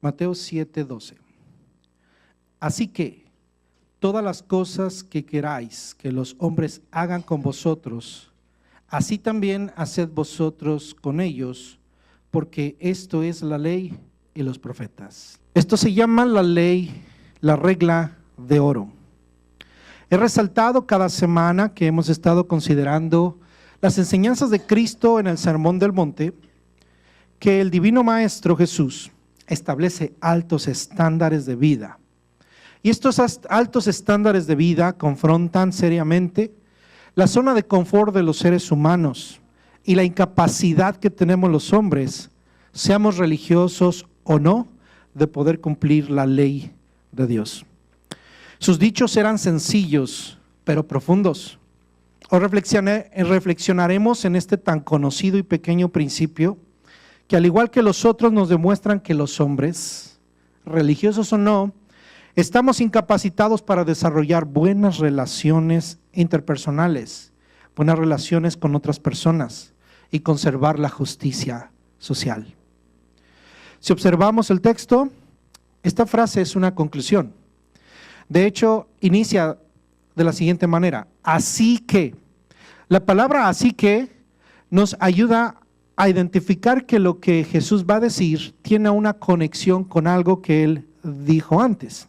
Mateo 7:12. Así que todas las cosas que queráis que los hombres hagan con vosotros, así también haced vosotros con ellos, porque esto es la ley y los profetas. Esto se llama la ley, la regla de oro. He resaltado cada semana que hemos estado considerando las enseñanzas de Cristo en el Sermón del Monte, que el Divino Maestro Jesús establece altos estándares de vida. Y estos altos estándares de vida confrontan seriamente la zona de confort de los seres humanos y la incapacidad que tenemos los hombres, seamos religiosos o no, de poder cumplir la ley de Dios. Sus dichos eran sencillos, pero profundos. Hoy reflexionaremos en este tan conocido y pequeño principio, que al igual que los otros nos demuestran que los hombres, religiosos o no, estamos incapacitados para desarrollar buenas relaciones interpersonales, buenas relaciones con otras personas y conservar la justicia social. Si observamos el texto, esta frase es una conclusión. De hecho, inicia de la siguiente manera: así que. La palabra así que nos ayuda a identificar que lo que Jesús va a decir tiene una conexión con algo que Él dijo antes.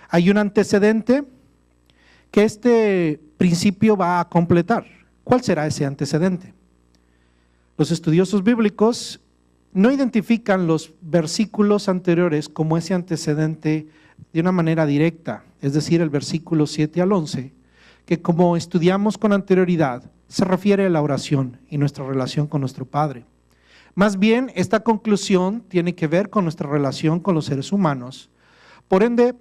Hay un antecedente que este principio va a completar. ¿Cuál será ese antecedente? Los estudiosos bíblicos no identifican los versículos anteriores como ese antecedente de una manera directa, es decir, el versículo 7 al 11, que como estudiamos con anterioridad, se refiere a la oración y nuestra relación con nuestro Padre. Más bien, esta conclusión tiene que ver con nuestra relación con los seres humanos. Por ende,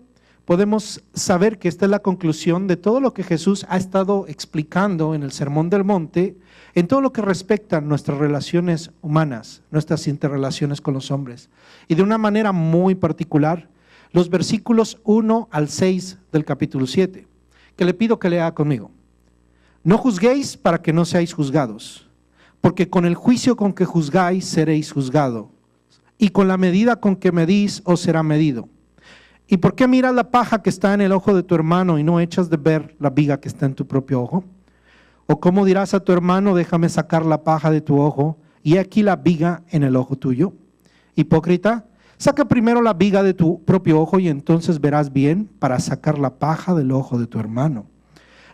podemos saber que esta es la conclusión de todo lo que Jesús ha estado explicando en el Sermón del Monte, en todo lo que respecta a nuestras relaciones humanas, nuestras interrelaciones con los hombres. Y de una manera muy particular, los versículos 1 al 6 del capítulo 7, que le pido que lea conmigo. No juzguéis para que no seáis juzgados, porque con el juicio con que juzgáis seréis juzgados, y con la medida con que medís os será medido. ¿Y por qué miras la paja que está en el ojo de tu hermano y no echas de ver la viga que está en tu propio ojo? ¿O cómo dirás a tu hermano, déjame sacar la paja de tu ojo, y aquí la viga en el ojo tuyo? Hipócrita, saca primero la viga de tu propio ojo y entonces verás bien para sacar la paja del ojo de tu hermano.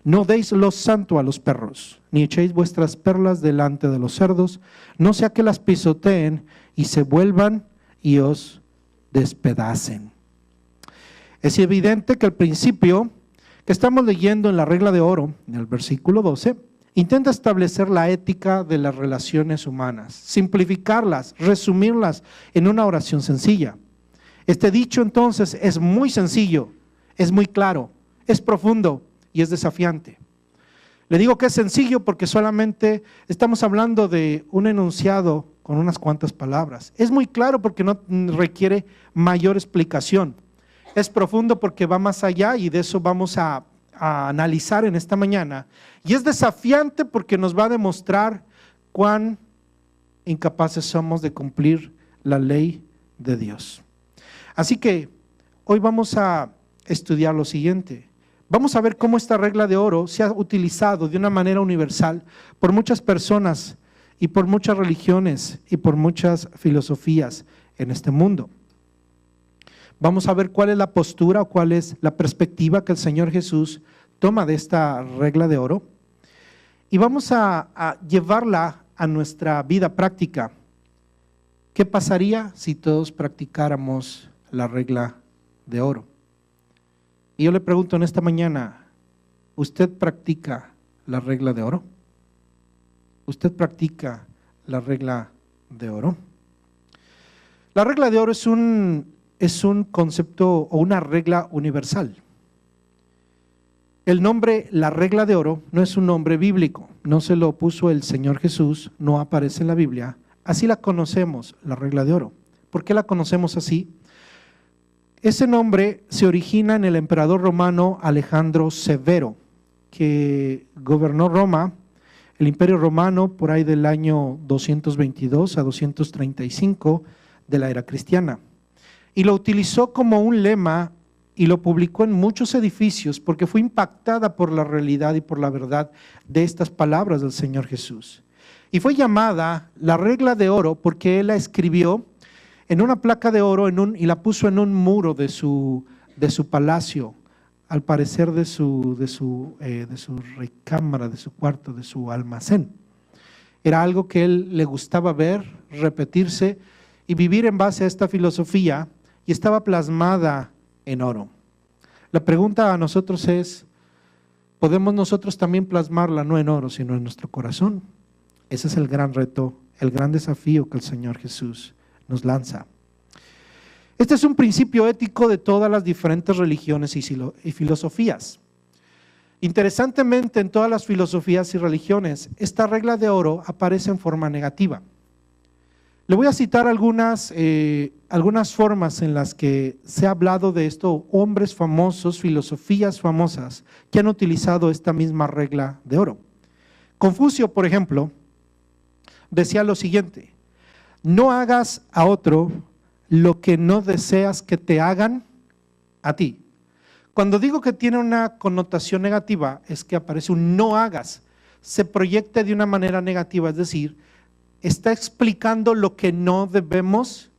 No deis lo santo a los perros, ni echéis vuestras perlas delante de los cerdos, no sea que las pisoteen y se vuelvan y os despedacen. Es evidente que el principio que estamos leyendo en la regla de oro, en el versículo 12, intenta establecer la ética de las relaciones humanas, simplificarlas, resumirlas en una oración sencilla. Este dicho entonces es muy sencillo, es muy claro, es profundo y es desafiante. Le digo que es sencillo porque solamente estamos hablando de un enunciado con unas cuantas palabras. Es muy claro porque no requiere mayor explicación. Es profundo porque va más allá y de eso vamos a analizar en esta mañana. Y es desafiante porque nos va a demostrar cuán incapaces somos de cumplir la ley de Dios. Así que hoy vamos a estudiar lo siguiente. Vamos a ver cómo esta regla de oro se ha utilizado de una manera universal por muchas personas y por muchas religiones y por muchas filosofías en este mundo. Vamos a ver cuál es la postura o cuál es la perspectiva que el Señor Jesús toma de esta regla de oro y vamos a llevarla a nuestra vida práctica. ¿Qué pasaría si todos practicáramos la regla de oro? Y yo le pregunto en esta mañana, ¿usted practica la regla de oro? ¿Usted practica la regla de oro? La regla de oro es un concepto o una regla universal. El nombre, la regla de oro, no es un nombre bíblico, no se lo puso el Señor Jesús, no aparece en la Biblia, así la conocemos, la regla de oro. ¿Por qué la conocemos así? Ese nombre se origina en el emperador romano Alejandro Severo, que gobernó Roma, el imperio romano, por ahí del año 222 a 235 de la era cristiana. y lo utilizó como un lema y lo publicó en muchos edificios porque fue impactada por la realidad y por la verdad de estas palabras del Señor Jesús. Y fue llamada la regla de oro porque él la escribió en una placa de oro y la puso en un muro de su palacio, al parecer de su recámara, de su cuarto, de su almacén. Era algo que él le gustaba ver, repetirse y vivir en base a esta filosofía, y estaba plasmada en oro. La pregunta a nosotros es, ¿podemos nosotros también plasmarla no en oro, sino en nuestro corazón? Ese es el gran reto, el gran desafío que el Señor Jesús nos lanza. Este es un principio ético de todas las diferentes religiones y filosofías. Interesantemente, en todas las filosofías y religiones, esta regla de oro aparece en forma negativa. Le voy a citar algunas formas en las que se ha hablado de esto, hombres famosos, filosofías famosas, que han utilizado esta misma regla de oro. Confucio, por ejemplo, decía lo siguiente: no hagas a otro lo que no deseas que te hagan a ti. Cuando digo que tiene una connotación negativa, es que aparece un no hagas, se proyecta de una manera negativa, es decir, está explicando lo que no debemos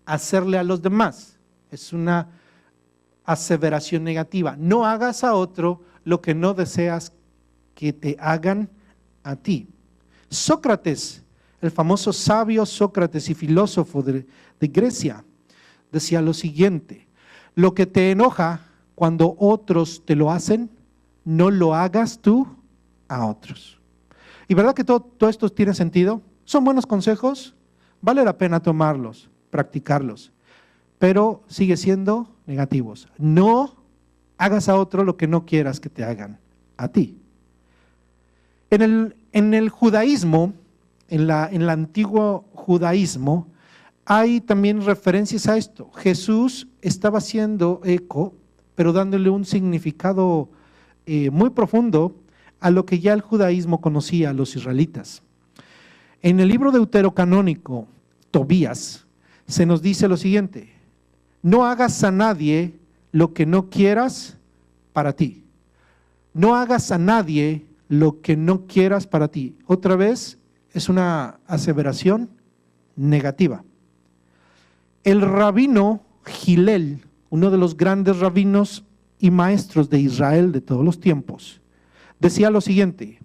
hacerle a los demás. Es una aseveración negativa. No hagas a otro lo que no deseas que te hagan a ti. Sócrates, el famoso sabio Sócrates y filósofo de Grecia, decía lo siguiente: lo que te enoja cuando otros te lo hacen, no lo hagas tú a otros. ¿Y verdad que todo esto tiene sentido? ¿Son buenos consejos? Vale la pena tomarlos, practicarlos, pero sigue siendo negativos. No hagas a otro lo que no quieras que te hagan a ti. En el judaísmo, en el antiguo judaísmo, hay también referencias a esto. Jesús estaba haciendo eco, pero dándole un significado muy profundo a lo que ya el judaísmo conocía a los israelitas. En el libro deuterocanónico, Tobías, se nos dice lo siguiente: no hagas a nadie lo que no quieras para ti. No hagas a nadie lo que no quieras para ti. Otra vez, es una aseveración negativa. El rabino Gilel, uno de los grandes rabinos y maestros de Israel de todos los tiempos, decía lo siguiente: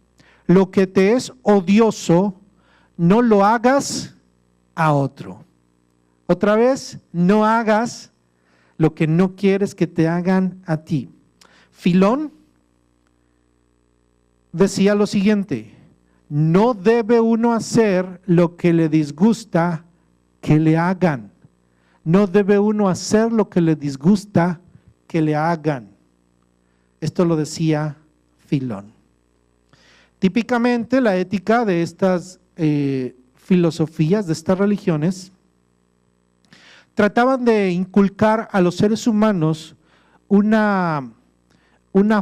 lo que te es odioso, no lo hagas a otro. Otra vez, no hagas lo que no quieres que te hagan a ti. Filón decía lo siguiente: no debe uno hacer lo que le disgusta que le hagan. No debe uno hacer lo que le disgusta que le hagan. Esto lo decía Filón. Típicamente la ética de estas filosofías, de estas religiones, trataban de inculcar a los seres humanos una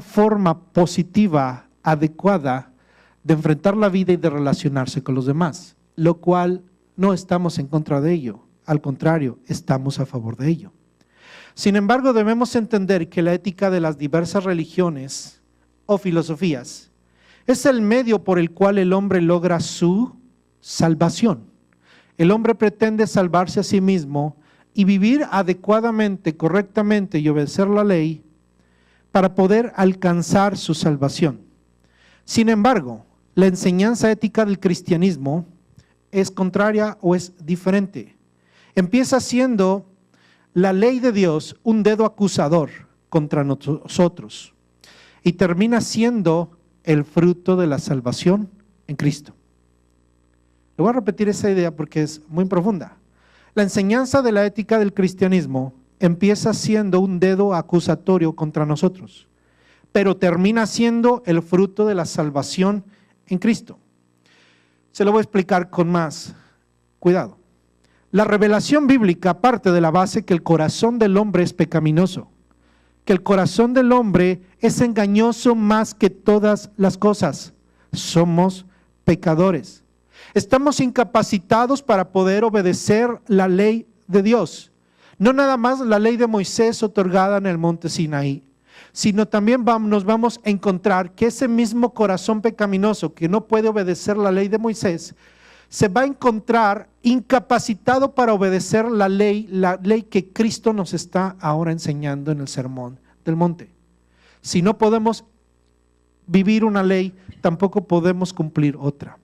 forma positiva, adecuada de enfrentar la vida y de relacionarse con los demás, lo cual no estamos en contra de ello, al contrario, estamos a favor de ello. Sin embargo, debemos entender que la ética de las diversas religiones o filosofías es el medio por el cual el hombre logra su salvación. El hombre pretende salvarse a sí mismo y vivir adecuadamente, correctamente y obedecer la ley para poder alcanzar su salvación. Sin embargo, la enseñanza ética del cristianismo es contraria o es diferente. Empieza siendo la ley de Dios un dedo acusador contra nosotros y termina siendo el fruto de la salvación en Cristo. Le voy a repetir esa idea porque es muy profunda. La enseñanza de la ética del cristianismo empieza siendo un dedo acusatorio contra nosotros, pero termina siendo el fruto de la salvación en Cristo. Se lo voy a explicar con más cuidado. La revelación bíblica parte de la base que el corazón del hombre es pecaminoso, que el corazón del hombre es engañoso más que todas las cosas. Somos pecadores. Estamos incapacitados para poder obedecer la ley de Dios. No nada más la ley de Moisés otorgada en el monte Sinaí, sino también nos vamos a encontrar que ese mismo corazón pecaminoso que no puede obedecer la ley de Moisés, se va a encontrar incapacitado para obedecer la ley que Cristo nos está ahora enseñando en el sermón del monte. Si no podemos vivir una ley, tampoco podemos cumplir otra.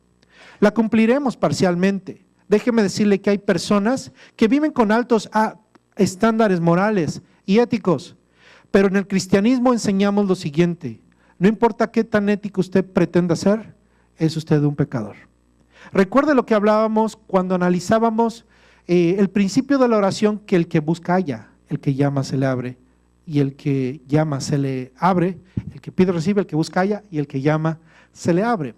La cumpliremos parcialmente. Déjeme decirle que hay personas que viven con altos estándares morales y éticos, pero en el cristianismo enseñamos lo siguiente: no importa qué tan ético usted pretenda ser, es usted un pecador. Recuerde lo que hablábamos cuando analizábamos el principio de la oración, que el que busca halla, el que llama se le abre, y el que llama se le abre, el que pide recibe, el que busca halla, y el que llama se le abre.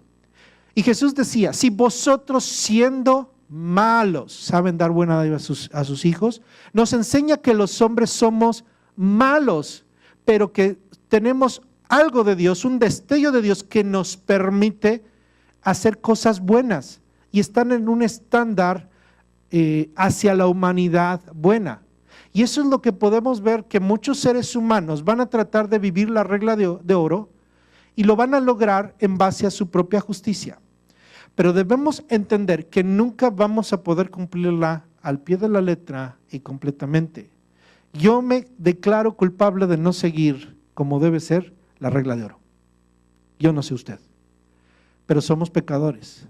Y Jesús decía: si vosotros siendo malos saben dar buena dádiva a sus hijos, nos enseña que los hombres somos malos, pero que tenemos algo de Dios, un destello de Dios que nos permite hacer cosas buenas y están en un estándar hacia la humanidad buena. Y eso es lo que podemos ver, que muchos seres humanos van a tratar de vivir la regla de oro y lo van a lograr en base a su propia justicia. Pero debemos entender que nunca vamos a poder cumplirla al pie de la letra y completamente. Yo me declaro culpable de no seguir como debe ser la regla de oro. Yo no sé usted, pero somos pecadores.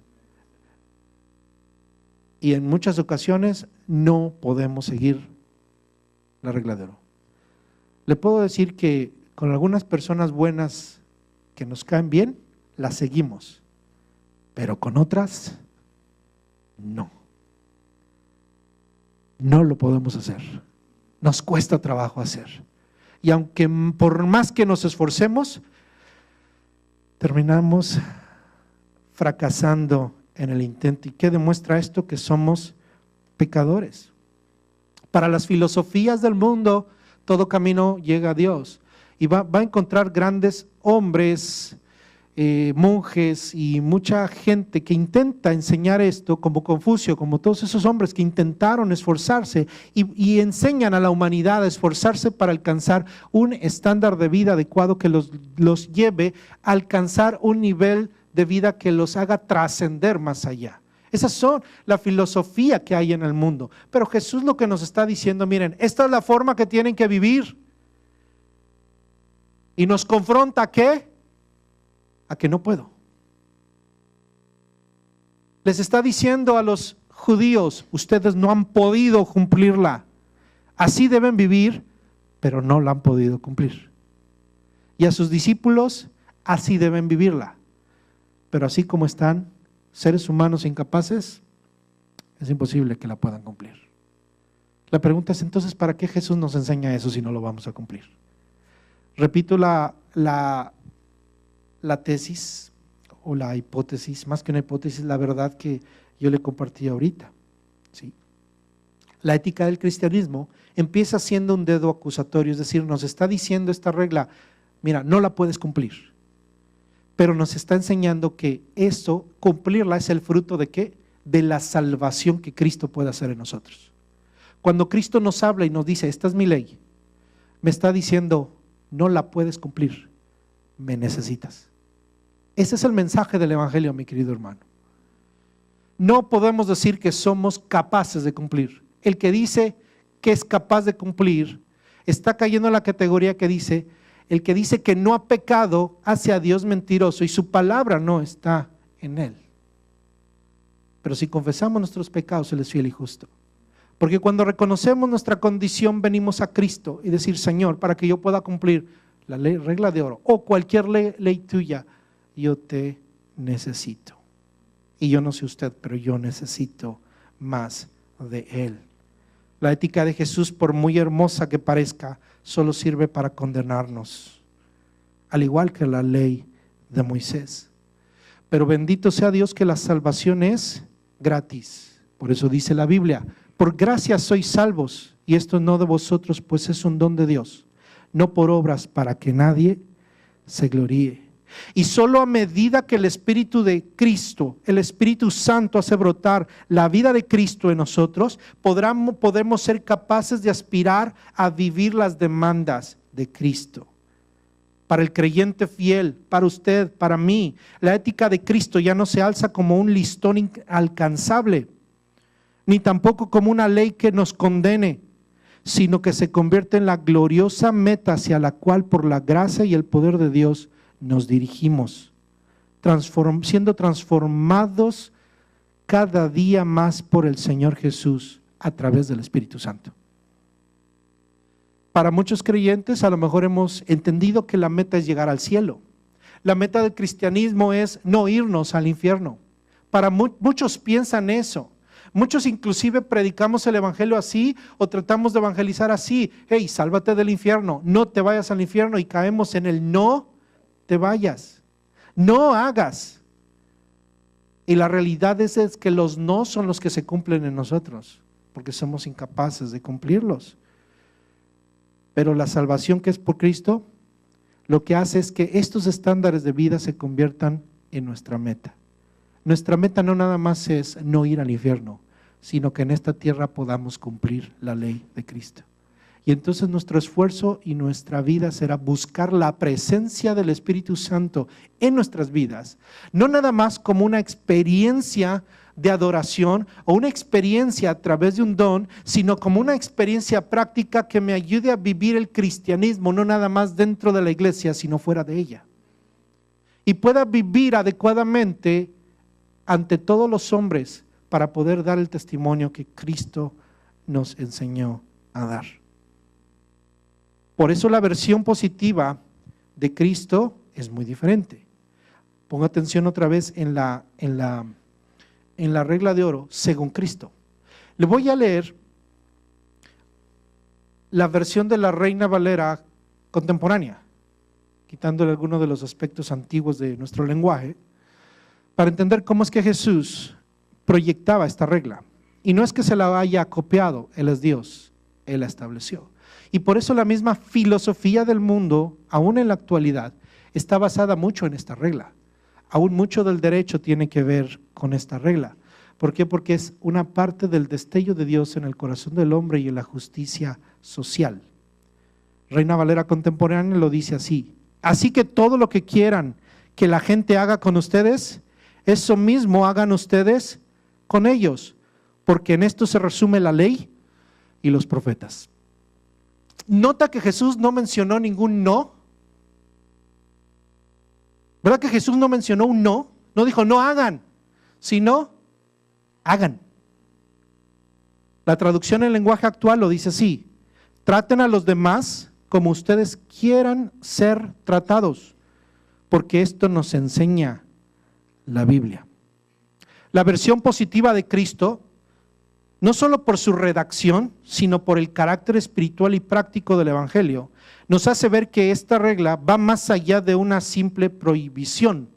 Y en muchas ocasiones no podemos seguir la regla de oro. Le puedo decir que con algunas personas buenas que nos caen bien, las seguimos, pero con otras, no. No lo podemos hacer. Nos cuesta trabajo hacer. Y aunque por más que nos esforcemos, terminamos fracasando en el intento. ¿Y qué demuestra esto? Que somos pecadores. Para las filosofías del mundo, todo camino llega a Dios. Y va a encontrar grandes hombres, monjes y mucha gente que intenta enseñar esto, como Confucio, como todos esos hombres que intentaron esforzarse y enseñan a la humanidad a esforzarse para alcanzar un estándar de vida adecuado que los lleve a alcanzar un nivel de vida que los haga trascender más allá. Esas son la filosofía que hay en el mundo. Pero Jesús lo que nos está diciendo: miren, esta es la forma que tienen que vivir. Y nos confronta ¿a qué? A que no puedo. Les está diciendo a los judíos: ustedes no han podido cumplirla. Así deben vivir, pero no la han podido cumplir. Y a sus discípulos: así deben vivirla. Pero así como están seres humanos incapaces, es imposible que la puedan cumplir. La pregunta es entonces: ¿para qué Jesús nos enseña eso si no lo vamos a cumplir? Repito la tesis o la hipótesis, más que una hipótesis, la verdad que yo le compartí ahorita. ¿Sí? La ética del cristianismo empieza siendo un dedo acusatorio, es decir, nos está diciendo esta regla: mira, no la puedes cumplir. Pero nos está enseñando que eso, cumplirla, es el fruto ¿de qué? De la salvación que Cristo puede hacer en nosotros. Cuando Cristo nos habla y nos dice: esta es mi ley, me está diciendo: no la puedes cumplir, me necesitas. Ese es el mensaje del evangelio, mi querido hermano. No podemos decir que somos capaces de cumplir. El que dice que es capaz de cumplir está cayendo en la categoría que dice: el que dice que no ha pecado hace a Dios mentiroso y su palabra no está en él. Pero si confesamos nuestros pecados, Él es fiel y justo. Porque cuando reconocemos nuestra condición, venimos a Cristo y decir: Señor, para que yo pueda cumplir la ley, regla de oro o cualquier ley tuya, yo te necesito. Y yo no sé usted, pero yo necesito más de Él. La ética de Jesús, por muy hermosa que parezca, solo sirve para condenarnos, al igual que la ley de Moisés. Pero bendito sea Dios que la salvación es gratis. Por eso dice la Biblia: por gracia sois salvos, y esto no de vosotros, pues es un don de Dios, no por obras, para que nadie se gloríe. Y solo a medida que el Espíritu de Cristo, el Espíritu Santo hace brotar la vida de Cristo en nosotros, podemos ser capaces de aspirar a vivir las demandas de Cristo. Para el creyente fiel, para usted, para mí, la ética de Cristo ya no se alza como un listón inalcanzable, ni tampoco como una ley que nos condene, sino que se convierte en la gloriosa meta hacia la cual por la gracia y el poder de Dios nos dirigimos, siendo transformados cada día más por el Señor Jesús a través del Espíritu Santo. Para muchos creyentes a lo mejor hemos entendido que la meta es llegar al cielo. La meta del cristianismo es no irnos al infierno. Para muchos piensan eso. Muchos inclusive predicamos el evangelio así o tratamos de evangelizar así. Hey, sálvate del infierno, no te vayas al infierno, y caemos en el no te vayas, no hagas. Y la realidad es que los no son los que se cumplen en nosotros, porque somos incapaces de cumplirlos. Pero la salvación que es por Cristo, lo que hace es que estos estándares de vida se conviertan en nuestra meta. Nuestra meta no nada más es no ir al infierno, sino que en esta tierra podamos cumplir la ley de Cristo. Y entonces nuestro esfuerzo y nuestra vida será buscar la presencia del Espíritu Santo en nuestras vidas, no nada más como una experiencia de adoración o una experiencia a través de un don, sino como una experiencia práctica que me ayude a vivir el cristianismo, no nada más dentro de la iglesia, sino fuera de ella. Y pueda vivir adecuadamente ante todos los hombres para poder dar el testimonio que Cristo nos enseñó a dar. Por eso la versión positiva de Cristo es muy diferente. Ponga atención otra vez en la regla de oro, según Cristo. Le voy a leer la versión de la Reina Valera contemporánea, quitándole algunos de los aspectos antiguos de nuestro lenguaje, para entender cómo es que Jesús proyectaba esta regla. Y no es que se la haya copiado, Él es Dios, Él la estableció. Y por eso la misma filosofía del mundo, aún en la actualidad, está basada mucho en esta regla. Aún mucho del derecho tiene que ver con esta regla. ¿Por qué? Porque es una parte del destello de Dios en el corazón del hombre y en la justicia social. Reina Valera contemporánea lo dice así: así que todo lo que quieran que la gente haga con ustedes, eso mismo hagan ustedes con ellos, porque en esto se resume la ley y los profetas. Nota que Jesús no mencionó ningún no. ¿Verdad que Jesús no mencionó un no? No dijo no hagan, sino hagan. La traducción en lenguaje actual lo dice así: traten a los demás como ustedes quieran ser tratados, porque esto nos enseña la Biblia. La versión positiva de Cristo, no solo por su redacción, sino por el carácter espiritual y práctico del Evangelio, nos hace ver que esta regla va más allá de una simple prohibición.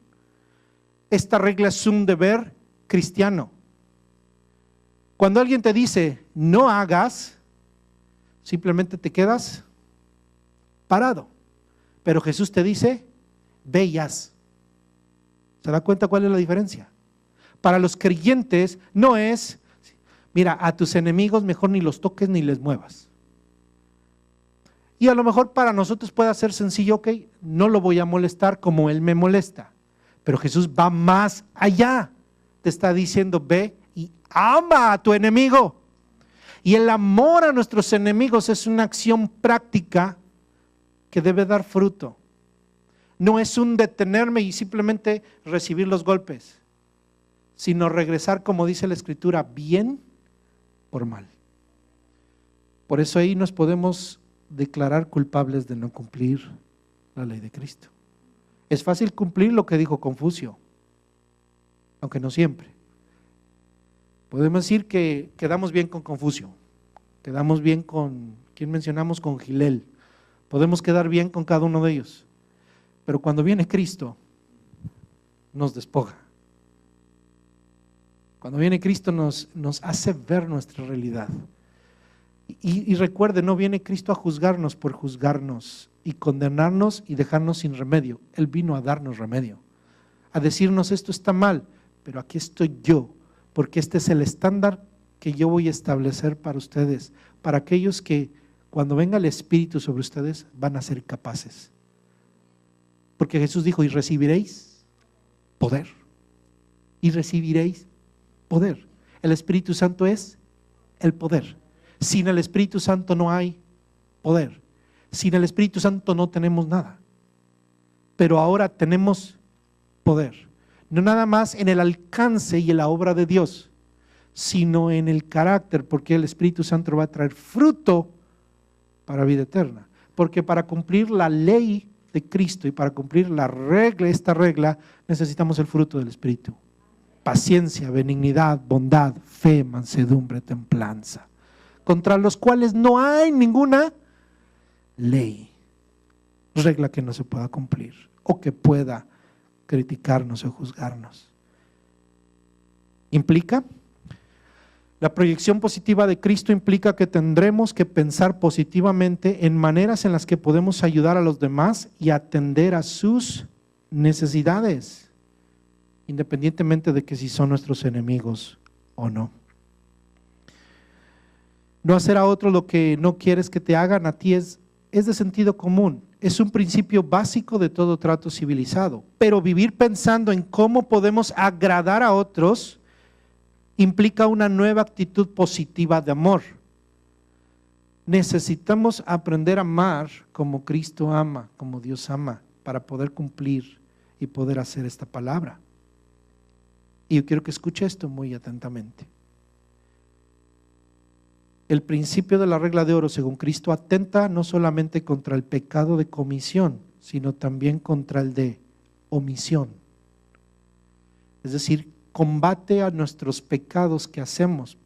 Esta regla es un deber cristiano. Cuando alguien te dice no hagas, simplemente te quedas parado. Pero Jesús te dice ve y haz. ¿Se da cuenta cuál es la diferencia? Para los creyentes no es: mira, a tus enemigos mejor ni los toques ni les muevas. Y a lo mejor para nosotros puede ser sencillo: ok, no lo voy a molestar como él me molesta. Pero Jesús va más allá. Te está diciendo: ve y ama a tu enemigo. Y el amor a nuestros enemigos es una acción práctica que debe dar fruto. No es un detenerme y simplemente recibir los golpes, sino regresar, como dice la Escritura, bien por mal. Por eso ahí nos podemos declarar culpables de no cumplir la ley de Cristo. Es fácil cumplir lo que dijo Confucio, aunque no siempre. Podemos decir que quedamos bien con Confucio, quedamos bien con, ¿quién mencionamos? Con Gilel. Podemos quedar bien con cada uno de ellos. Pero cuando viene Cristo, nos despoja. Cuando viene Cristo nos hace ver nuestra realidad. Y recuerde, no viene Cristo a juzgarnos por juzgarnos y condenarnos y dejarnos sin remedio. Él vino a darnos remedio, a decirnos esto está mal, pero aquí estoy yo, porque este es el estándar que yo voy a establecer para ustedes, para aquellos que cuando venga el Espíritu sobre ustedes van a ser capaces. Porque Jesús dijo, y recibiréis poder, y recibiréis poder. El Espíritu Santo es el poder. Sin el Espíritu Santo no hay poder. Sin el Espíritu Santo no tenemos nada. Pero ahora tenemos poder. No nada más en el alcance y en la obra de Dios, sino en el carácter, porque el Espíritu Santo va a traer fruto para vida eterna. Porque para cumplir la ley de Cristo y para cumplir la regla, esta regla, necesitamos el fruto del Espíritu. Paciencia, benignidad, bondad, fe, mansedumbre, templanza, contra los cuales no hay ninguna ley, regla que no se pueda cumplir o que pueda criticarnos o juzgarnos. Implica, la proyección positiva de Cristo implica que tendremos que pensar positivamente en maneras en las que podemos ayudar a los demás y atender a sus necesidades, independientemente de que si son nuestros enemigos o no. No hacer a otro lo que no quieres que te hagan a ti es de sentido común, es un principio básico de todo trato civilizado, pero vivir pensando en cómo podemos agradar a otros implica una nueva actitud positiva de amor. Necesitamos aprender a amar como Cristo ama, como Dios ama, para poder cumplir y poder hacer esta palabra. Y yo quiero que escuche esto muy atentamente. El principio de la regla de oro, según Cristo, atenta no solamente contra el pecado de comisión, sino también contra el de omisión. Es decir, combate a nuestros pecados que hacemos.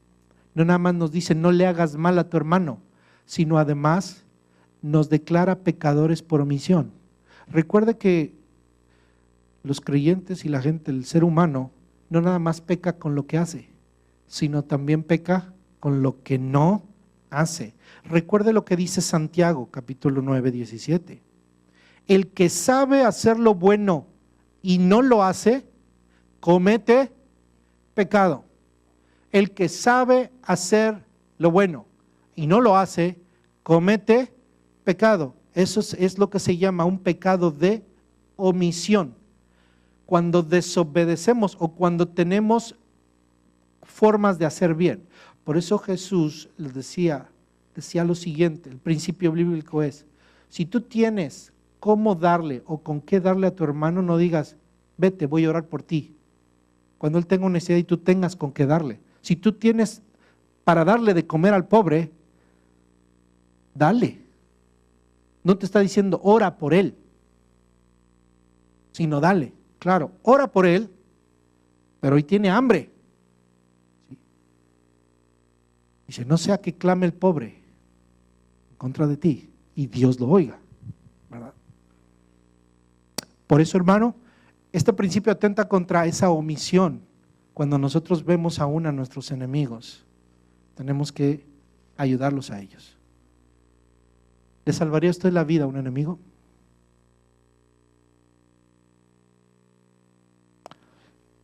No nada más nos dice no le hagas mal a tu hermano, sino además nos declara pecadores por omisión. Recuerde que los creyentes y la gente, el ser humano, no nada más peca con lo que hace, sino también peca con lo que no hace. Recuerde lo que dice Santiago, capítulo 9, 17. El que sabe hacer lo bueno y no lo hace, comete pecado. El que sabe hacer lo bueno y no lo hace, comete pecado. Eso es lo que se llama un pecado de omisión. Cuando desobedecemos o cuando tenemos formas de hacer bien. Por eso Jesús les decía lo siguiente, el principio bíblico es, si tú tienes cómo darle o con qué darle a tu hermano, no digas, vete, voy a orar por ti. Cuando él tenga una necesidad y tú tengas con qué darle. Si tú tienes para darle de comer al pobre, dale. No te está diciendo ora por él, sino dale. Claro, ora por él, pero hoy tiene hambre. ¿Sí? Dice, no sea que clame el pobre en contra de ti y Dios lo oiga, ¿verdad? Por eso, hermano, este principio atenta contra esa omisión. Cuando nosotros vemos aún a nuestros enemigos, tenemos que ayudarlos a ellos. ¿Le salvaría usted la vida a un enemigo?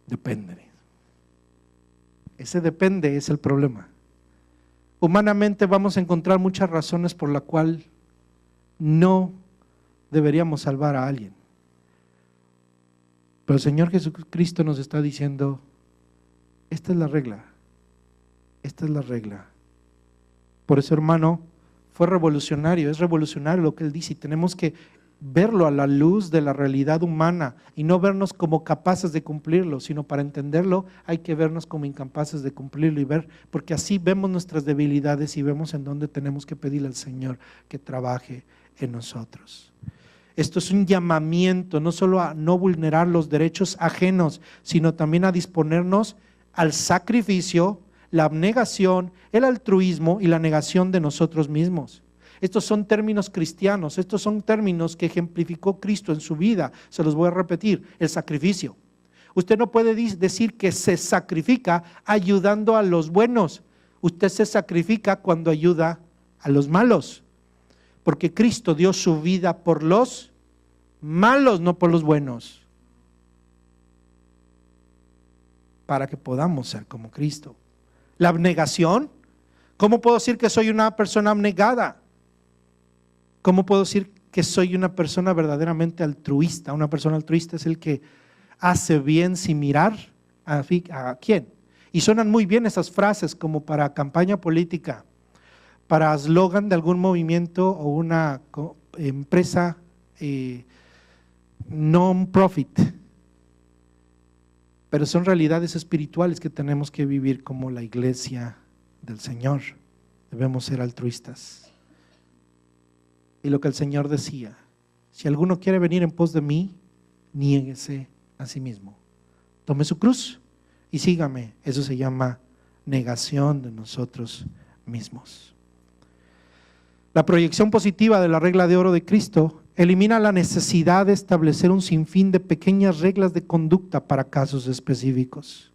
Depende. Ese depende es el problema. Humanamente vamos a encontrar muchas razones por la cual no deberíamos salvar a alguien. Pero el Señor Jesucristo nos está diciendo, esta es la regla, esta es la regla. Por eso, hermano, fue revolucionario, es revolucionario lo que Él dice y tenemos que verlo a la luz de la realidad humana y no vernos como capaces de cumplirlo, sino para entenderlo hay que vernos como incapaces de cumplirlo y ver, porque así vemos nuestras debilidades y vemos en dónde tenemos que pedirle al Señor que trabaje en nosotros. Esto es un llamamiento no solo a no vulnerar los derechos ajenos, sino también a disponernos al sacrificio, la abnegación, el altruismo y la negación de nosotros mismos. Estos son términos cristianos, estos son términos que ejemplificó Cristo en su vida. Se los voy a repetir, el sacrificio. Usted no puede decir que se sacrifica ayudando a los buenos. Usted se sacrifica cuando ayuda a los malos. Porque Cristo dio su vida por los malos, no por los buenos. Para que podamos ser como Cristo. La abnegación. ¿Cómo puedo decir que soy una persona abnegada? ¿Cómo puedo decir que soy una persona verdaderamente altruista? Una persona altruista es el que hace bien sin mirar a quién. Y suenan muy bien esas frases como para campaña política, para eslogan de algún movimiento o una empresa non-profit. Pero son realidades espirituales que tenemos que vivir como la iglesia del Señor. Debemos ser altruistas. Y lo que el Señor decía, si alguno quiere venir en pos de mí, niéguese a sí mismo. Tome su cruz y sígame. Eso se llama negación de nosotros mismos. La proyección positiva de la regla de oro de Cristo elimina la necesidad de establecer un sinfín de pequeñas reglas de conducta para casos específicos.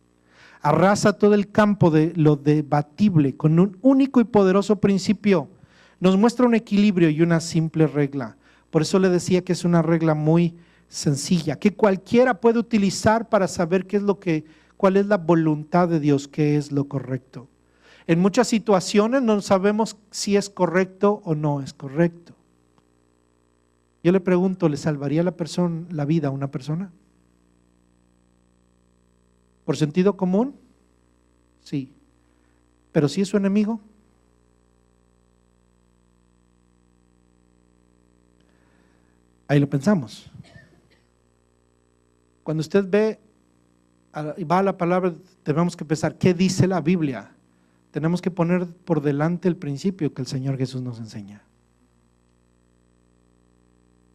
Arrasa todo el campo de lo debatible con un único y poderoso principio. Nos muestra un equilibrio y una simple regla. Por eso le decía que es una regla muy sencilla, que cualquiera puede utilizar para saber cuál es la voluntad de Dios, qué es lo correcto. En muchas situaciones no sabemos si es correcto o no es correcto. Yo le pregunto, ¿le salvaría la vida a una persona? ¿Por sentido común? Sí. ¿Pero si es su enemigo? Ahí lo pensamos. Cuando usted va a la palabra, tenemos que pensar, ¿qué dice la Biblia? Tenemos que poner por delante el principio que el Señor Jesús nos enseña.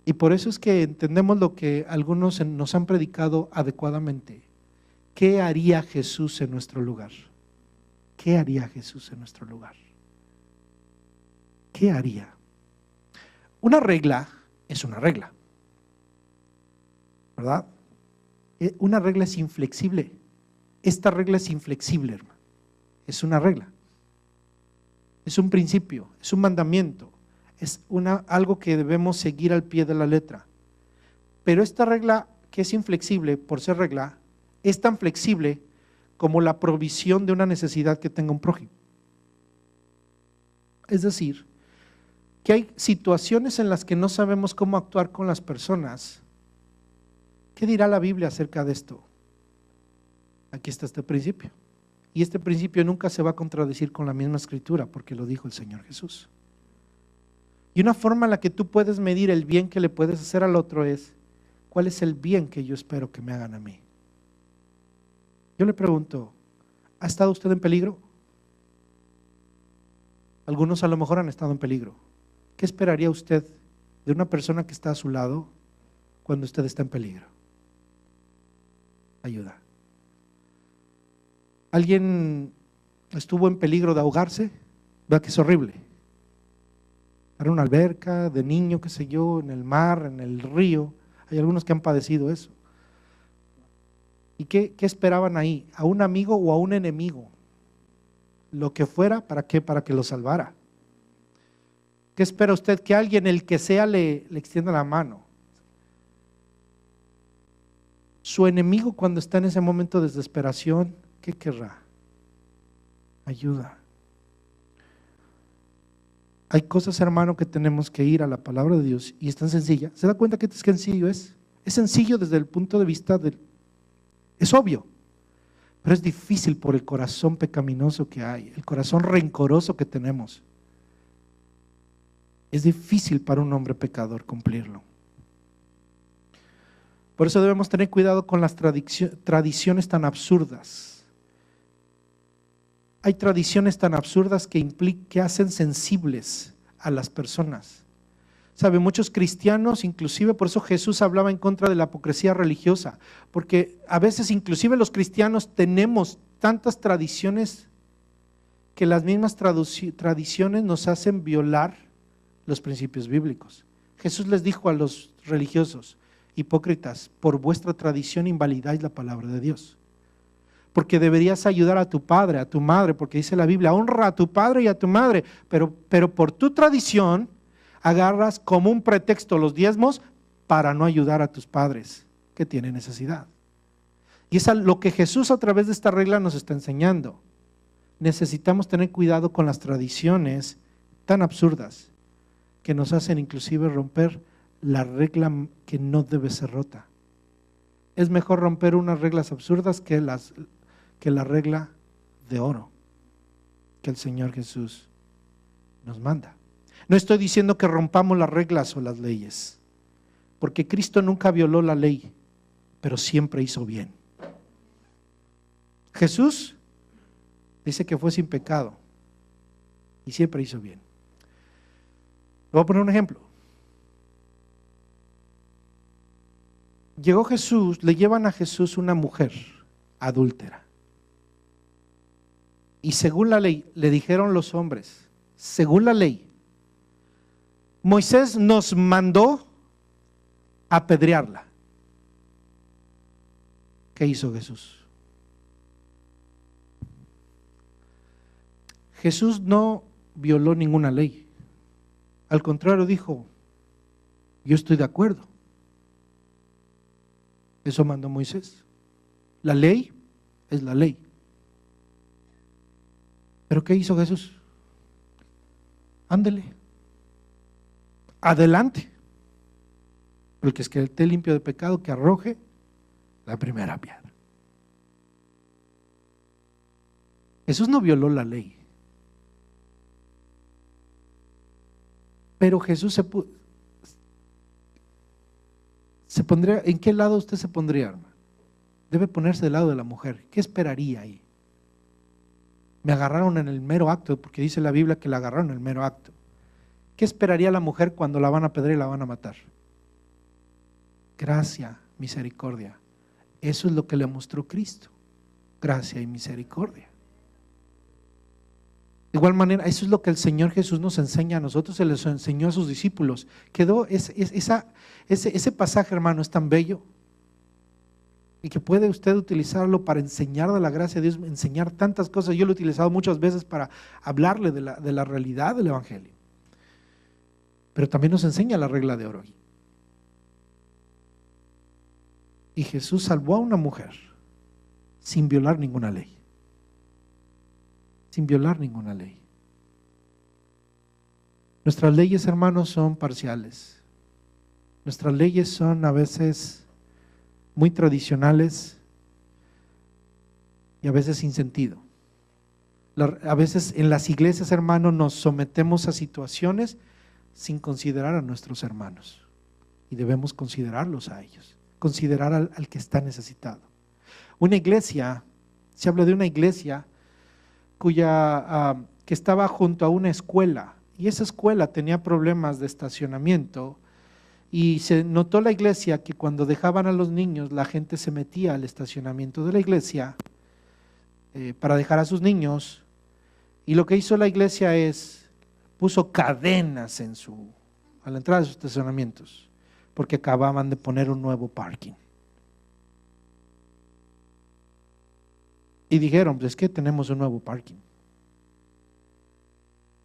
Y por eso es que entendemos lo que algunos nos han predicado adecuadamente. ¿Qué haría Jesús en nuestro lugar? ¿Qué haría Jesús en nuestro lugar? ¿Qué haría? Una regla es una regla, ¿verdad? Una regla es inflexible. Esta regla es inflexible, hermano. Es una regla. Es un principio, es un mandamiento. Es algo que debemos seguir al pie de la letra. Pero esta regla, que es inflexible por ser regla, es tan flexible como la provisión de una necesidad que tenga un prójimo. Es decir, que hay situaciones en las que no sabemos cómo actuar con las personas. ¿Qué dirá la Biblia acerca de esto? Aquí está este principio. Y este principio nunca se va a contradecir con la misma escritura, porque lo dijo el Señor Jesús. Y una forma en la que tú puedes medir el bien que le puedes hacer al otro es, ¿cuál es el bien que yo espero que me hagan a mí? Yo le pregunto, ¿ha estado usted en peligro? Algunos a lo mejor han estado en peligro. ¿Qué esperaría usted de una persona que está a su lado cuando usted está en peligro? Ayuda. ¿Alguien estuvo en peligro de ahogarse? Vea que es horrible. Para una alberca, de niño, qué sé yo, en el mar, en el río. Hay algunos que han padecido eso. ¿Y qué esperaban ahí? ¿A un amigo o a un enemigo? Lo que fuera, ¿para qué? Para que lo salvara. ¿Qué espera usted? Que alguien, el que sea, le extienda la mano. Su enemigo, cuando está en ese momento de desesperación, ¿qué querrá? Ayuda. Hay cosas, hermano, que tenemos que ir a la palabra de Dios y es tan sencilla. ¿Se da cuenta qué sencillo es? Es sencillo desde el punto de vista es obvio, pero es difícil por el corazón pecaminoso que hay, el corazón rencoroso que tenemos. Es difícil para un hombre pecador cumplirlo. Por eso debemos tener cuidado con las tradiciones tan absurdas. Hay tradiciones tan absurdas que hacen sensibles a las personas. ¿Sabe? Muchos cristianos, inclusive por eso Jesús hablaba en contra de la hipocresía religiosa, porque a veces inclusive los cristianos tenemos tantas tradiciones que las mismas tradiciones nos hacen violar los principios bíblicos. Jesús les dijo a los religiosos, hipócritas, por vuestra tradición invalidáis la palabra de Dios. Porque deberías ayudar a tu padre, a tu madre, porque dice la Biblia, honra a tu padre y a tu madre, pero por tu tradición agarras como un pretexto los diezmos para no ayudar a tus padres que tienen necesidad. Y es lo que Jesús a través de esta regla nos está enseñando. Necesitamos tener cuidado con las tradiciones tan absurdas que nos hacen inclusive romper la regla que no debe ser rota. Es mejor romper unas reglas absurdas que la regla de oro que el Señor Jesús nos manda. No estoy diciendo que rompamos las reglas o las leyes, porque Cristo nunca violó la ley, pero siempre hizo bien. Jesús dice que fue sin pecado y siempre hizo bien. Le voy a poner un ejemplo. Llegó Jesús, le llevan a Jesús una mujer adúltera. Y según la ley, le dijeron los hombres, según la ley, Moisés nos mandó apedrearla. ¿Qué hizo Jesús? Jesús no violó ninguna ley. Al contrario, dijo, yo estoy de acuerdo. Eso mandó Moisés. La ley es la ley. ¿Pero qué hizo Jesús? Ándele. Adelante. El que esté limpio de pecado, que arroje la primera piedra. Jesús no violó la ley. Pero Jesús se pondría, ¿en qué lado usted se pondría, hermano? Debe ponerse del lado de la mujer. ¿Qué esperaría ahí? Me agarraron en el mero acto, porque dice la Biblia que la agarraron en el mero acto. ¿Qué esperaría la mujer cuando la van a apedrear y la van a matar? Gracia, misericordia. Eso es lo que le mostró Cristo. Gracia y misericordia. De igual manera, eso es lo que el Señor Jesús nos enseña a nosotros, se les enseñó a sus discípulos. Ese pasaje, hermano, es tan bello y que puede usted utilizarlo para enseñar de la gracia de Dios, enseñar tantas cosas. Yo lo he utilizado muchas veces para hablarle de la realidad del Evangelio. Pero también nos enseña la regla de oro. Y Jesús salvó a una mujer sin violar ninguna ley. Sin violar ninguna ley. Nuestras leyes, hermanos, son parciales. Nuestras leyes son a veces muy tradicionales y a veces sin sentido. A veces en las iglesias, hermanos, nos sometemos a situaciones sin considerar a nuestros hermanos. Y debemos considerarlos a ellos. Considerar al que está necesitado. Una iglesia, se habla de una iglesia que estaba junto a una escuela, y esa escuela tenía problemas de estacionamiento, y se notó la iglesia que cuando dejaban a los niños, la gente se metía al estacionamiento de la iglesia para dejar a sus niños, y lo que hizo la iglesia puso cadenas a la entrada de sus estacionamientos, porque acababan de poner un nuevo parking. Y dijeron, pues es que tenemos un nuevo parking.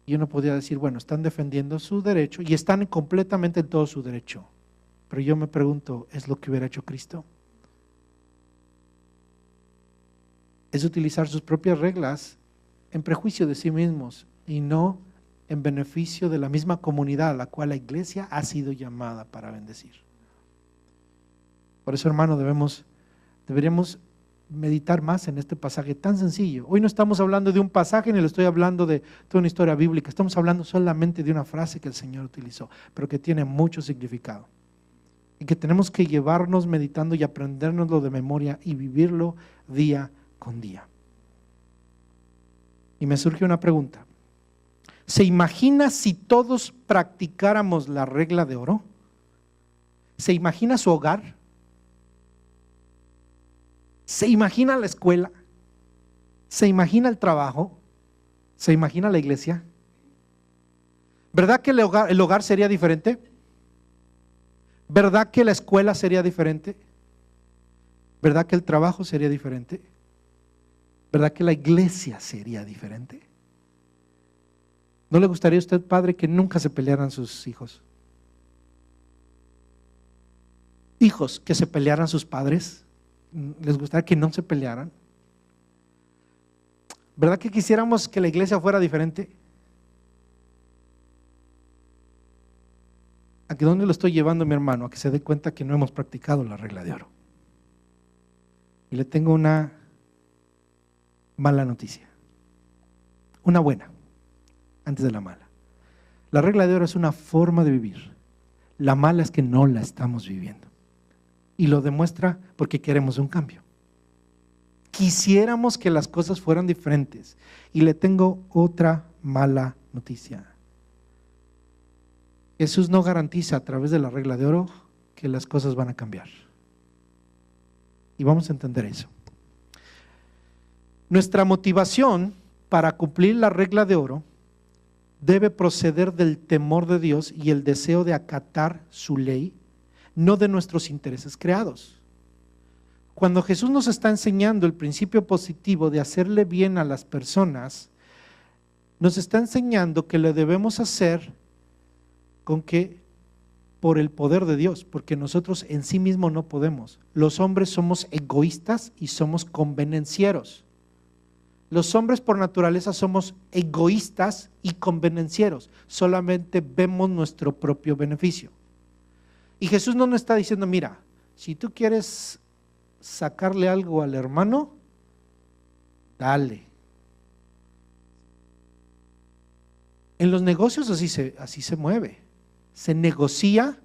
Y uno podría decir, bueno, están defendiendo su derecho y están completamente en todo su derecho. Pero yo me pregunto, ¿es lo que hubiera hecho Cristo? Es utilizar sus propias reglas en prejuicio de sí mismos y no en beneficio de la misma comunidad a la cual la iglesia ha sido llamada para bendecir. Por eso, hermano, deberíamos meditar más en este pasaje tan sencillo. Hoy no estamos hablando de un pasaje ni le estoy hablando de toda una historia bíblica, estamos hablando solamente de una frase que el Señor utilizó, pero que tiene mucho significado y que tenemos que llevarnos meditando y aprendérnoslo de memoria y vivirlo día con día. Y me surge una pregunta. ¿Se imagina si todos practicáramos la regla de oro? ¿Se imagina su hogar? ¿Se imagina la escuela? ¿Se imagina el trabajo? ¿Se imagina la iglesia? ¿Verdad que el hogar sería diferente? ¿Verdad que la escuela sería diferente? ¿Verdad que el trabajo sería diferente? ¿Verdad que la iglesia sería diferente? ¿No le gustaría a usted, padre, que nunca se pelearan sus hijos? Hijos, que se pelearan sus padres. ¿Les gustaría que no se pelearan? ¿Verdad que quisiéramos que la iglesia fuera diferente? ¿A que dónde lo estoy llevando, mi hermano? A que se dé cuenta que no hemos practicado la regla de oro. Y le tengo una mala noticia. Una buena, antes de la mala. La regla de oro es una forma de vivir. La mala es que no la estamos viviendo. Y lo demuestra porque queremos un cambio. Quisiéramos que las cosas fueran diferentes. Y le tengo otra mala noticia. Jesús no garantiza a través de la regla de oro que las cosas van a cambiar. Y vamos a entender eso. Nuestra motivación para cumplir la regla de oro debe proceder del temor de Dios y el deseo de acatar su ley, no de nuestros intereses creados. Cuando Jesús nos está enseñando el principio positivo de hacerle bien a las personas, nos está enseñando que lo debemos hacer con que por el poder de Dios, porque nosotros en sí mismos no podemos. Los hombres somos egoístas y somos convenencieros. Los hombres por naturaleza somos egoístas y convenencieros, solamente vemos nuestro propio beneficio. Y Jesús no nos está diciendo, mira, si tú quieres sacarle algo al hermano, dale. En los negocios así se mueve, se negocia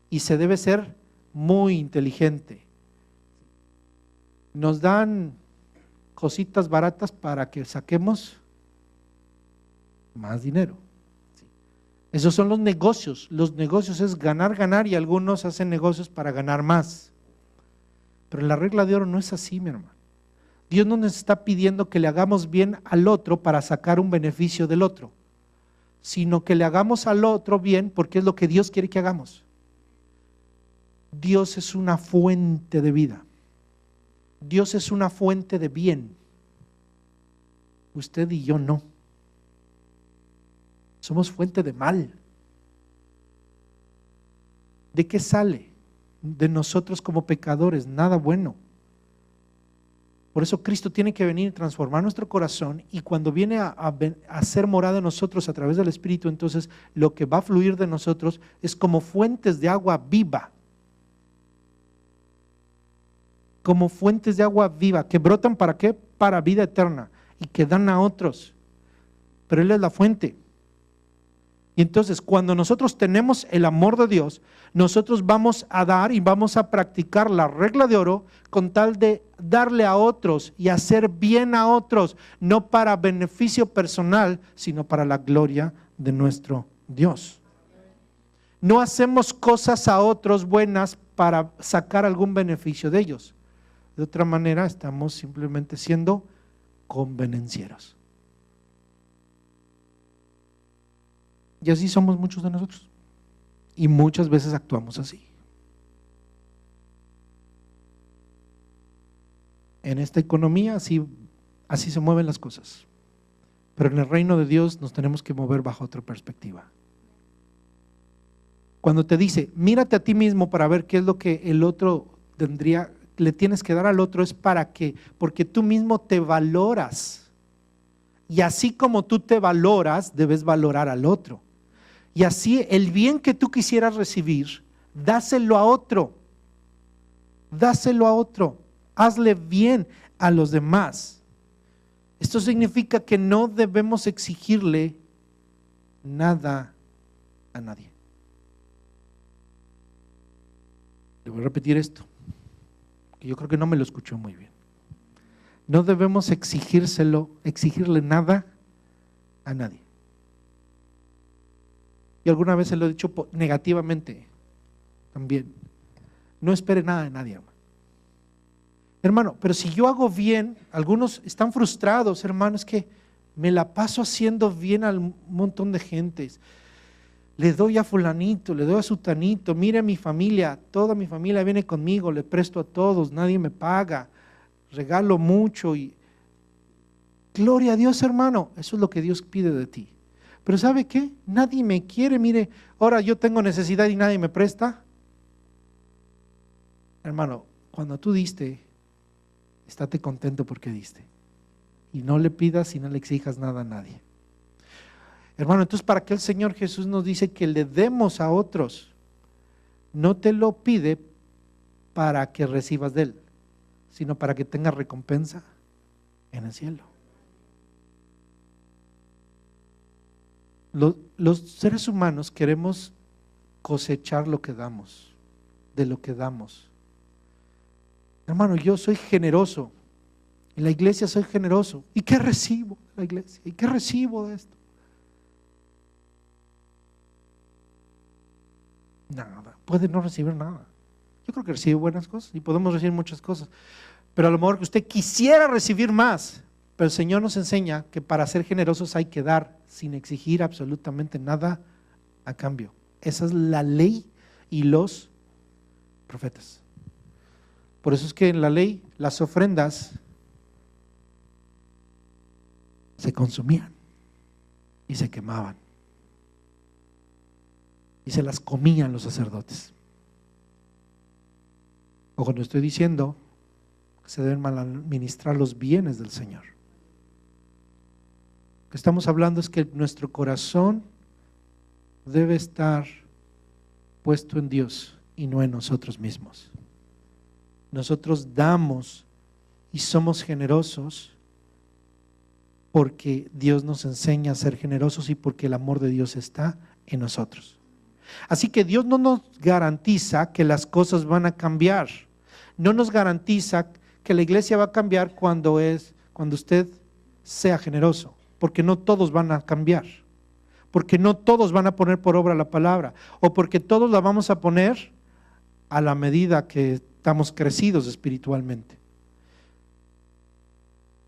y se debe ser muy inteligente. Nos dan cositas baratas para que saquemos más dinero. Esos son los negocios. Los negocios es ganar, ganar, y algunos hacen negocios para ganar más. Pero la regla de oro no es así, mi hermano. Dios no nos está pidiendo que le hagamos bien al otro para sacar un beneficio del otro, sino que le hagamos al otro bien porque es lo que Dios quiere que hagamos. Dios es una fuente de vida. Dios es una fuente de bien. Usted y yo no. Somos fuente de mal. ¿De qué sale? De nosotros como pecadores, nada bueno. Por eso Cristo tiene que venir y transformar nuestro corazón, y cuando viene a ser morada en nosotros a través del Espíritu, entonces lo que va a fluir de nosotros es como fuentes de agua viva. Como fuentes de agua viva, que brotan ¿para qué? Para vida eterna, y que dan a otros. Pero Él es la fuente. Y entonces cuando nosotros tenemos el amor de Dios, nosotros vamos a dar y vamos a practicar la regla de oro con tal de darle a otros y hacer bien a otros, no para beneficio personal, sino para la gloria de nuestro Dios. No hacemos cosas a otros buenas para sacar algún beneficio de ellos. De otra manera estamos simplemente siendo convenencieros. Y así somos muchos de nosotros. Y muchas veces actuamos así. En esta economía así se mueven las cosas. Pero en el reino de Dios nos tenemos que mover bajo otra perspectiva. Cuando te dice, mírate a ti mismo para ver qué es lo que el otro le tienes que dar al otro, es para que, porque tú mismo te valoras. Y así como tú te valoras, debes valorar al otro. Y así el bien que tú quisieras recibir, dáselo a otro. Dáselo a otro. Hazle bien a los demás. Esto significa que no debemos exigirle nada a nadie. Le voy a repetir esto, que yo creo que no me lo escuchó muy bien. No debemos exigirle nada a nadie. Y alguna vez se lo he dicho negativamente también. No espere nada de nadie, hermano. Hermano, pero si yo hago bien, algunos están frustrados, hermano, es que me la paso haciendo bien al montón de gentes. Le doy a fulanito, le doy a sutanito, mire a mi familia, toda mi familia viene conmigo, le presto a todos, nadie me paga, regalo mucho y gloria a Dios, hermano, eso es lo que Dios pide de ti. Pero ¿sabe qué? Nadie me quiere, mire, ahora yo tengo necesidad y nadie me presta. Hermano, cuando tú diste, estate contento porque diste. Y no le pidas y no le exijas nada a nadie. Hermano, entonces ¿para qué el Señor Jesús nos dice que le demos a otros? No te lo pide para que recibas de Él, sino para que tengas recompensa en el cielo. Los seres humanos queremos cosechar lo que damos, de lo que damos. Hermano, yo soy generoso, en la iglesia soy generoso. ¿Y qué recibo de la iglesia? ¿Y qué recibo de esto? Nada, puede no recibir nada. Yo creo que recibe buenas cosas y podemos recibir muchas cosas, pero a lo mejor que usted quisiera recibir más, pero el Señor nos enseña que para ser generosos hay que dar sin exigir absolutamente nada a cambio. Esa es la ley y los profetas. Por eso es que en la ley las ofrendas se consumían y se quemaban y se las comían los sacerdotes. O cuando estoy diciendo que se deben mal administrar los bienes del Señor. Lo que estamos hablando es que nuestro corazón debe estar puesto en Dios y no en nosotros mismos. Nosotros damos y somos generosos porque Dios nos enseña a ser generosos y porque el amor de Dios está en nosotros. Así que Dios no nos garantiza que las cosas van a cambiar. No nos garantiza que la iglesia va a cambiar cuando usted sea generoso, porque no todos van a cambiar, porque no todos van a poner por obra la palabra, o porque todos la vamos a poner a la medida que estamos crecidos espiritualmente.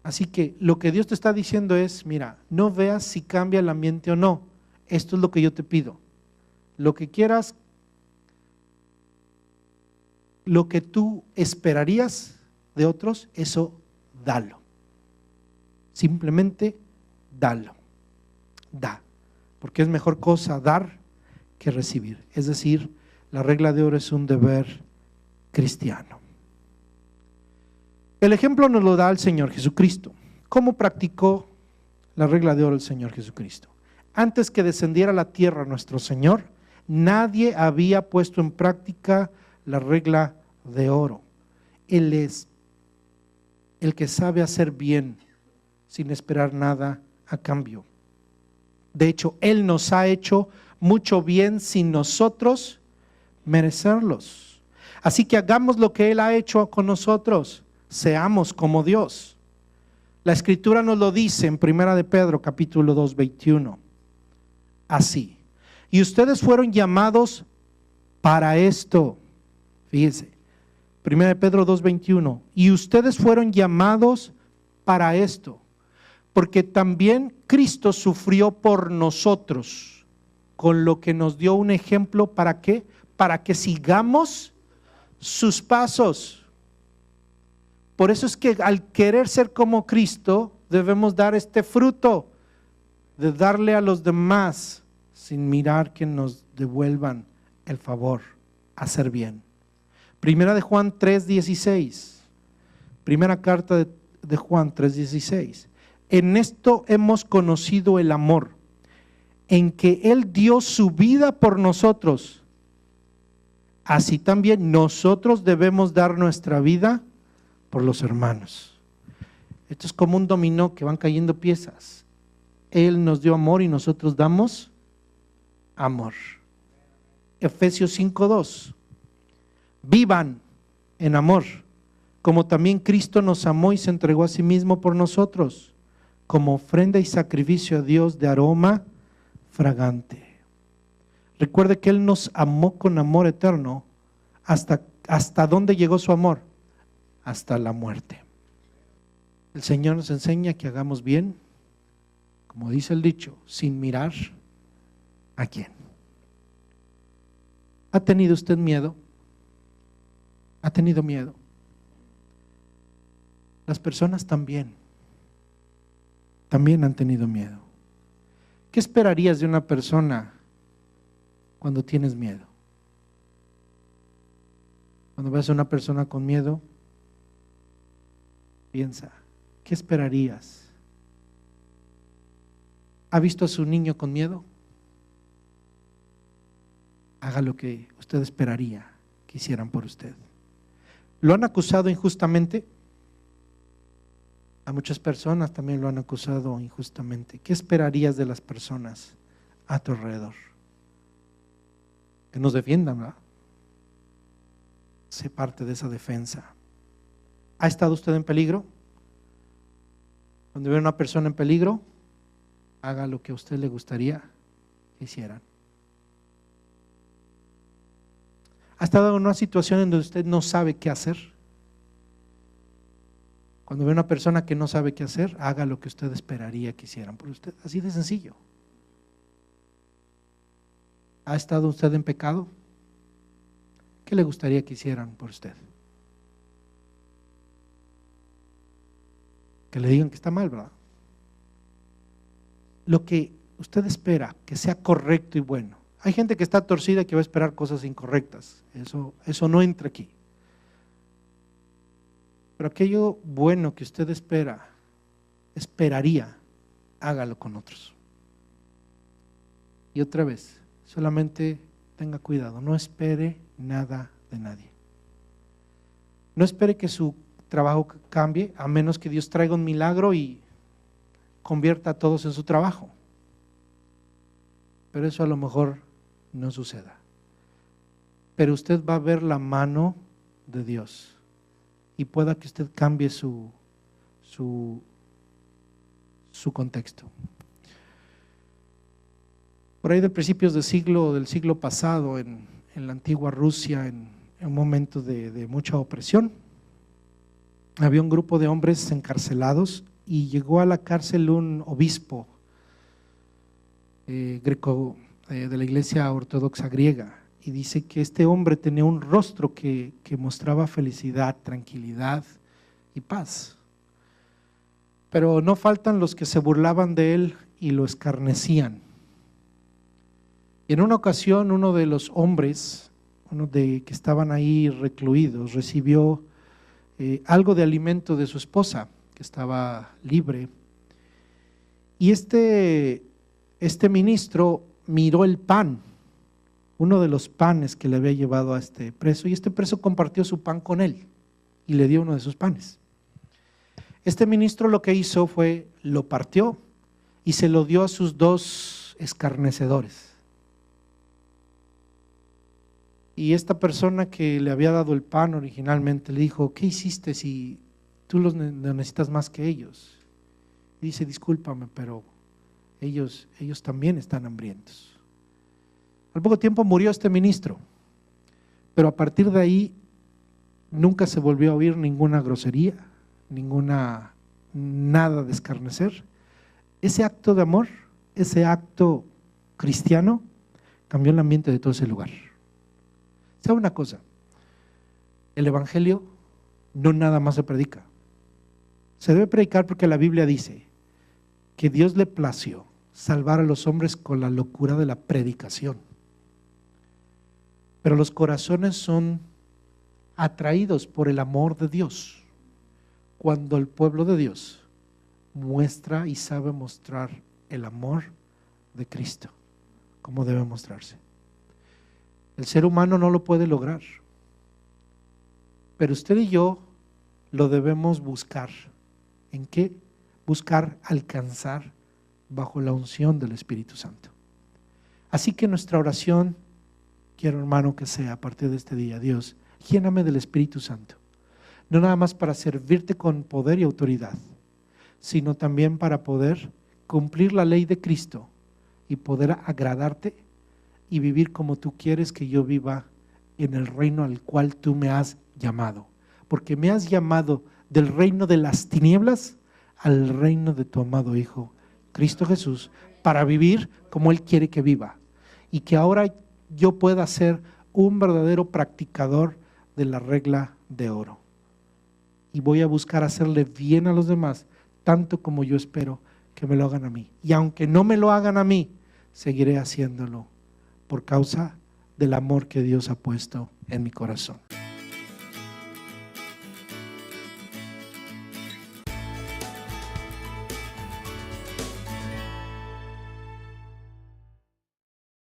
Así que lo que Dios te está diciendo es, mira, no veas si cambia el ambiente o no. Esto es lo que yo te pido. Lo que quieras, lo que tú esperarías de otros, eso dalo. Simplemente dalo. Da. Porque es mejor cosa dar que recibir. Es decir, la regla de oro es un deber cristiano. El ejemplo nos lo da el Señor Jesucristo. ¿Cómo practicó la regla de oro el Señor Jesucristo? Antes que descendiera a la tierra nuestro Señor, nadie había puesto en práctica la regla de oro. Él es el que sabe hacer bien sin esperar nada a cambio. De hecho, Él nos ha hecho mucho bien sin nosotros merecerlos. Así que hagamos lo que Él ha hecho con nosotros. Seamos como Dios. La Escritura nos lo dice en 1 de Pedro capítulo 2, 21. Así. Y ustedes fueron llamados para esto. Fíjense. 1 de Pedro 2, 21. Y ustedes fueron llamados para esto. Porque también Cristo sufrió por nosotros, con lo que nos dio un ejemplo. ¿Para qué? Para que sigamos sus pasos. Por eso es que al querer ser como Cristo, debemos dar este fruto de darle a los demás sin mirar que nos devuelvan el favor, hacer bien. Primera de Juan 3:16, primera carta de Juan 3:16. En esto hemos conocido el amor, en que Él dio su vida por nosotros. Así también nosotros debemos dar nuestra vida por los hermanos. Esto es como un dominó que van cayendo piezas. Él nos dio amor y nosotros damos amor. Efesios 5:2. Vivan en amor, como también Cristo nos amó y se entregó a sí mismo por nosotros, como ofrenda y sacrificio a Dios de aroma fragante. Recuerde que Él nos amó con amor eterno. ¿Hasta dónde llegó su amor? Hasta la muerte. El Señor nos enseña que hagamos bien, como dice el dicho, sin mirar a quién. ¿Ha tenido usted miedo? ¿Ha tenido miedo? Las personas también han tenido miedo. ¿Qué esperarías de una persona cuando tienes miedo? Cuando ves a una persona con miedo, piensa, ¿qué esperarías? ¿Ha visto a su niño con miedo? Haga lo que usted esperaría que hicieran por usted. ¿Lo han acusado injustamente? A muchas personas también lo han acusado injustamente. ¿Qué esperarías de las personas a tu alrededor? Que nos defiendan, ¿verdad? Sé parte de esa defensa. ¿Ha estado usted en peligro? Cuando ve a una persona en peligro, haga lo que a usted le gustaría que hicieran. ¿Ha estado en una situación en donde usted no sabe qué hacer? Cuando ve a una persona que no sabe qué hacer, haga lo que usted esperaría que hicieran por usted. Así de sencillo. ¿Ha estado usted en pecado? ¿Qué le gustaría que hicieran por usted? Que le digan que está mal, ¿verdad? Lo que usted espera que sea correcto y bueno. Hay gente que está torcida y que va a esperar cosas incorrectas. Eso no entra aquí. Pero aquello bueno que usted esperaría, hágalo con otros. Y otra vez, solamente tenga cuidado, no espere nada de nadie. No espere que su trabajo cambie, a menos que Dios traiga un milagro y convierta a todos en su trabajo. Pero eso a lo mejor no suceda. Pero usted va a ver la mano de Dios y pueda que usted cambie su contexto. Por ahí de principios del siglo pasado, en la antigua Rusia, en un momento de mucha opresión, había un grupo de hombres encarcelados y llegó a la cárcel un obispo greco de la iglesia ortodoxa griega, y dice que este hombre tenía un rostro que mostraba felicidad, tranquilidad y paz. Pero no faltan los que se burlaban de él y lo escarnecían. Y en una ocasión uno de los hombres, que estaban ahí recluidos, recibió algo de alimento de su esposa, que estaba libre. Y este ministro miró el pan, uno de los panes que le había llevado a este preso, y este preso compartió su pan con él y le dio uno de sus panes. Este ministro lo que hizo fue, lo partió y se lo dio a sus dos escarnecedores. Y esta persona que le había dado el pan originalmente le dijo, ¿qué hiciste si tú los necesitas más que ellos? Y dice, discúlpame, pero ellos también están hambrientos. Al poco tiempo murió este ministro, pero a partir de ahí nunca se volvió a oír ninguna grosería, nada de escarnecer. Ese acto de amor, ese acto cristiano, cambió el ambiente de todo ese lugar. ¿Sabe una cosa? El evangelio no nada más se predica. Se debe predicar porque la Biblia dice que Dios le plació salvar a los hombres con la locura de la predicación. Pero los corazones son atraídos por el amor de Dios. Cuando el pueblo de Dios muestra y sabe mostrar el amor de Cristo, como debe mostrarse. El ser humano no lo puede lograr, pero usted y yo lo debemos buscar. ¿En qué? Buscar alcanzar bajo la unción del Espíritu Santo. Así que nuestra oración, quiero hermano que sea a partir de este día, Dios, lléname del Espíritu Santo, no nada más para servirte con poder y autoridad, sino también para poder cumplir la ley de Cristo y poder agradarte y vivir como tú quieres que yo viva en el reino al cual tú me has llamado, porque me has llamado del reino de las tinieblas al reino de tu amado Hijo, Cristo Jesús, para vivir como Él quiere que viva, y que ahora yo pueda ser un verdadero practicador de la regla de oro. Y voy a buscar hacerle bien a los demás, tanto como yo espero que me lo hagan a mí. Y aunque no me lo hagan a mí, seguiré haciéndolo por causa del amor que Dios ha puesto en mi corazón.